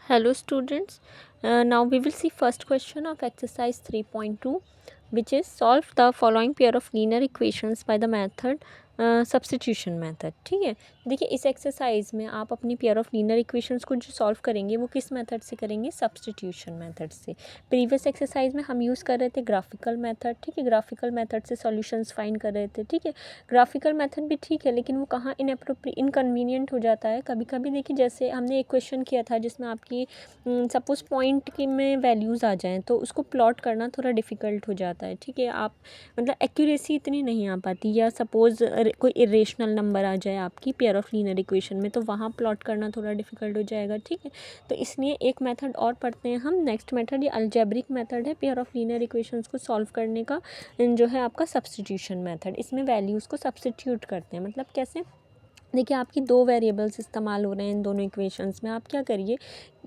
Hello students, now we will see first question of exercise 3.2, which is solve the following pair of linear equations by the method substitution method. ठीक है, देखिए इस exercise में आप अपनी pair of linear equations को जो solve करेंगे वो किस मेथड से करेंगे, सब्स्टिट्यूशन मेथड से। प्रीवियस एक्सरसाइज में हम यूज़ कर रहे थे ग्राफिकल मेथड। ठीक है, ग्राफिकल मेथड से सॉल्यूशंस फाइंड कर रहे थे। ठीक है, ग्राफिकल मेथड भी ठीक है, लेकिन वो कहाँ इनकन्वीनियंट हो जाता है कभी कभी। देखिए जैसे हमने एक क्वेश्चन किया था जिसमें आपकी सपोज़ पॉइंट की में वैल्यूज़ आ जाएँ तो उसको प्लॉट करना थोड़ा डिफ़िकल्ट हो जाता है। ठीक है, आप मतलब एक्यूरेसी इतनी नहीं आ पाती, या सपोज़ कोई इरेशनल नंबर आ जाए आपकी पेयर ऑफ लीनियर इक्वेशन में, तो वहाँ प्लॉट करना थोड़ा डिफ़िकल्ट हो जाएगा। ठीक है, तो इसलिए एक मेथड और पढ़ते हैं हम। नेक्स्ट मेथड ये अलजेब्रिक मेथड है पेयर ऑफ लीनियर इक्वेशंस को सॉल्व करने का, जो है आपका सब्स्टिट्यूशन मेथड। इसमें वैल्यूज़ को सब्स्टिट्यूट करते हैं। मतलब कैसे, देखिए आपकी दो वेरिएबल्स इस्तेमाल हो रहे हैं इन दोनों इक्वेशंस में। आप क्या करिए,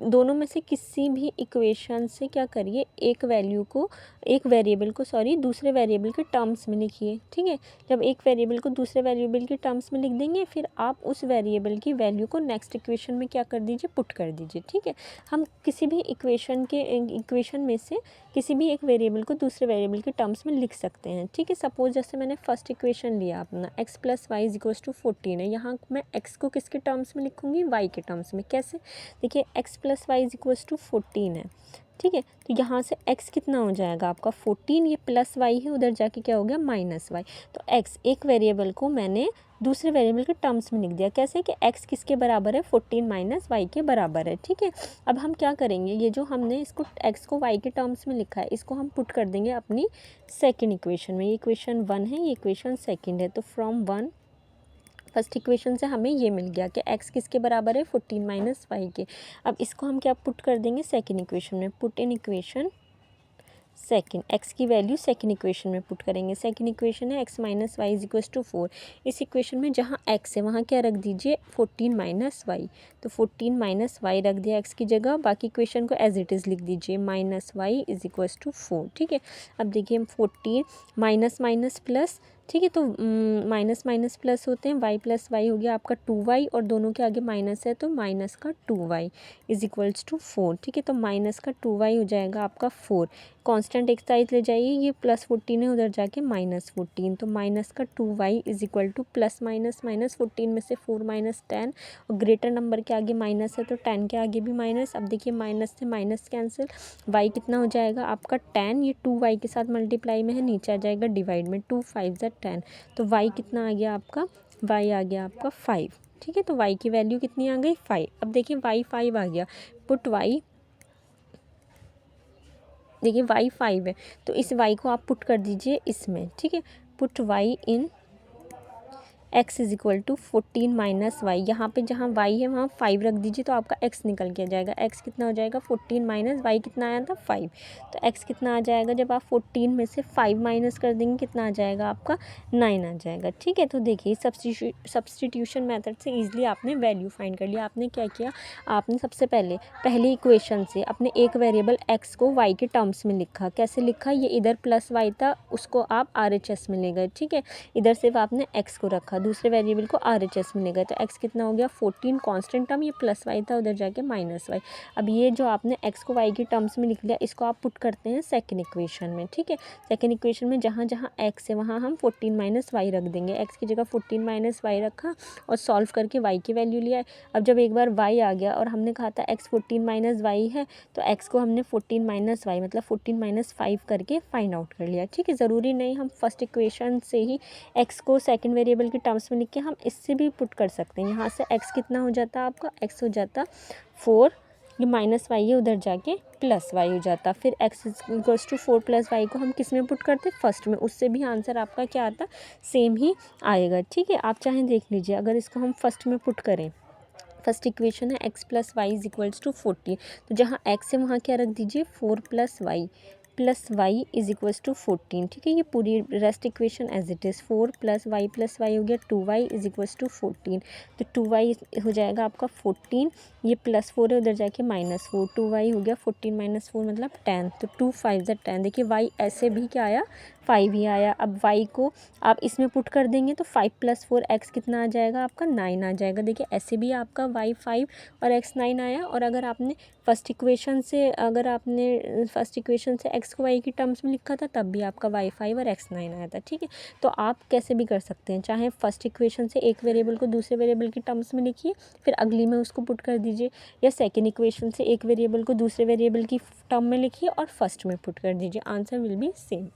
दोनों में से किसी भी इक्वेशन से क्या करिए, एक वेरिएबल को दूसरे वेरिएबल के टर्म्स में लिखिए। ठीक है, जब एक वेरिएबल को दूसरे वेरिएबल के टर्म्स में लिख देंगे, फिर आप उस वेरिएबल की वैल्यू को नेक्स्ट इक्वेशन में क्या कर दीजिए, पुट कर दीजिए। ठीक है, हम किसी भी इक्वेशन में से किसी भी एक वेरिएबल को दूसरे वेरिएबल के टर्म्स में लिख सकते हैं। ठीक है, सपोज जैसे मैंने फर्स्ट इक्वेशन लिया अपना x plus y is equals to 14 है। यहाँ मैं x को किसके टर्म्स में लिखूंगी, y के टर्म्स में। कैसे, देखिए x plus y is equals to 14 है। ठीक है, तो यहाँ से x कितना हो जाएगा आपका 14, ये प्लस y है, उधर जाके क्या हो गया माइनस y। तो x एक वेरिएबल को मैंने दूसरे वेरिएबल के टर्म्स में लिख दिया। कैसे कि x किसके बराबर है, 14 माइनस वाई के बराबर है। ठीक है, अब हम क्या करेंगे, ये जो हमने इसको x को y के टर्म्स में लिखा है, इसको हम पुट कर देंगे अपनी सेकेंड इक्वेशन में। ये इक्वेशन 1 है, ये इक्वेशन सेकेंड है। तो फ्रॉम 1 फर्स्ट इक्वेशन से हमें ये मिल गया कि x किसके बराबर है, 14 माइनस वाई के। अब इसको हम क्या पुट कर देंगे सेकेंड इक्वेशन में। Put in equation second, x की वैल्यू सेकेंड इक्वेशन में पुट करेंगे। सेकेंड इक्वेशन है x minus y is equals to 4। इस इक्वेशन में जहाँ x है वहाँ क्या रख दीजिए, 14 माइनस वाई। तो 14 माइनस वाई रख दिया x की जगह, बाकी इक्वेशन को एज इट इज़ लिख दीजिए, minus y is equals to 4। ठीक है, अब देखिए हम 14 माइनस माइनस प्लस, ठीक है, तो माइनस माइनस प्लस होते हैं, वाई प्लस वाई हो गया आपका 2y, और दोनों के आगे माइनस है तो माइनस का 2y इज इक्वल्स टू 4। ठीक है, तो माइनस का 2y हो जाएगा आपका 4। कांस्टेंट एक साइड ले जाइए, ये प्लस 14 है, उधर जाके माइनस 14, तो माइनस का 2y is equal two plus minus minus 14 में से 4 माइनस 10, और ग्रेटर नंबर के आगे माइनस है तो 10 के आगे भी माइनस। अब देखिए माइनस से माइनस कैंसिल, y कितना हो जाएगा आपका 10, ये 2y के साथ मल्टीप्लाई में है, नीचे आ जाएगा डिवाइड में, 2 5 ज़ा 10। तो y कितना आ गया आपका, y आ गया आपका 5। ठीक है, तो y की वैल्यू कितनी आ गई, 5। अब देखिए y 5 आ गया, पुट y, देखिए y 5 है, तो इस y को आप पुट कर दीजिए इसमें। ठीक है, put y in x is equal to 14 minus y. यहाँ पे जहाँ y है वहाँ 5 रख दीजिए, तो आपका x निकल के आ जाएगा। x कितना हो जाएगा, 14 माइनस y कितना आया था 5। तो x कितना आ जाएगा, जब आप 14 में से 5 माइनस कर देंगे कितना आ जाएगा आपका 9 आ जाएगा। ठीक है, तो देखिए सब्स्टिट्यूशन मेथड से ईजिली आपने वैल्यू फाइंड कर लिया। आपने क्या किया, आपने सबसे पहले इक्वेशन से अपने एक वेरिएबल x को y के टर्म्स में लिखा। कैसे लिखा, ये इधर प्लस y था, उसको आप RHS में ले गए। ठीक है, इधर सिर्फ आपने x को रखा, दूसरे वेरिएबल को RHS में ले गए, तो x कितना हो गया 14 कांस्टेंट टर्म, ये प्लस y था, उधर जाके माइनस y। अब ये जो आपने x को y के टर्म्स में लिख लिया, इसको आप पुट करते हैं सेकंड इक्वेशन में। ठीक है, सेकंड इक्वेशन में जहाँ जहाँ x है वहाँ हम 14 माइनस वाई रख देंगे। x की जगह 14 माइनस वाई रखा और सॉल्व करके y की वैल्यू लिया। अब जब एक बार y आ गया और हमने कहा था x 14 माइनस वाई है, तो x को हमने 14 माइनस वाई मतलब 14 माइनस 5 करके फाइंड आउट कर लिया। ठीक है, ज़रूरी नहीं हम फर्स्ट इक्वेशन से ही x को सेकंड वेरिएबल के टर्म्स में लिख के हम इससे भी पुट कर सकते हैं। यहाँ से x कितना हो जाता आपका, x हो जाता 4, ये माइनस वाई है, उधर जाके प्लस वाई हो जाता। फिर x equals to 4 plus y को हम किस में पुट करते, फर्स्ट में, उससे भी आंसर आपका क्या आता, सेम ही आएगा। ठीक है, आप चाहें देख लीजिए, अगर इसको हम फर्स्ट में पुट करें, फर्स्ट इक्वेशन है x plus y is equals to 14, तो जहाँ x है वहाँ क्या रख दीजिए 4 plus y is equals to 14। ठीक है, ये पूरी rest equation as it is, 4 plus y हो गया 2y इज इक्वल्स टू 14। तो 2y हो जाएगा आपका 14, ये प्लस 4 है, उधर जाके माइनस 4, 2y हो गया 14 माइनस 4 मतलब 10, तो 2 5 ज़ा 10। देखिए y ऐसे भी क्या आया 5 ही आया। अब y को आप इसमें पुट कर देंगे तो 5 + 4x कितना आ जाएगा आपका 9 आ जाएगा। देखिए ऐसे भी आपका y 5 और x 9 आया। और अगर आपने फर्स्ट इक्वेशन से x को y की टर्म्स में लिखा था तब भी आपका y 5 और x 9 आया था। ठीक है, तो आप कैसे भी कर सकते हैं, चाहे फर्स्ट इक्वेशन से एक वेरिएबल को दूसरे वेरिएबल की टर्म्स में लिखिए फिर अगली में उसको पुट कर दीजिए, या सेकेंड इक्वेशन से एक वेरिएबल को दूसरे वेरिएबल की टर्म में लिखिए और फर्स्ट में पुट कर दीजिए, आंसर विल बी सेम।